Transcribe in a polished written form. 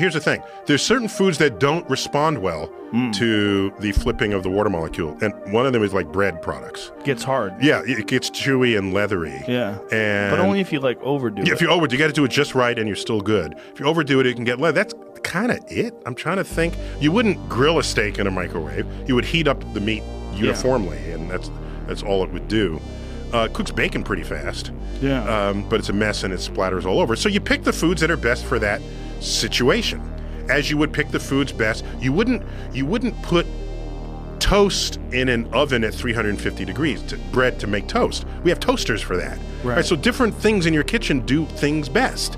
Here's the thing. There's certain foods that don't respond well to the flipping of the water molecule. And one of them is like bread products. Gets hard. Yeah, it gets chewy and leathery. Yeah. And But only if you like overdo it. if you overdo, you got to do it just right and you're still good. If you overdo it, it can get leather. That's kind of it. I'm trying to think. You wouldn't grill a steak in a microwave. You would heat up the meat uniformly, and that's all it would do. Cooks bacon pretty fast. Yeah. But it's a mess and it splatters all over. So you pick the foods that are best for that situation. As you would pick the foods best, you wouldn't put toast in an oven at 350 degrees, bread to make toast. We have toasters for that. Right. So different things in your kitchen do things best.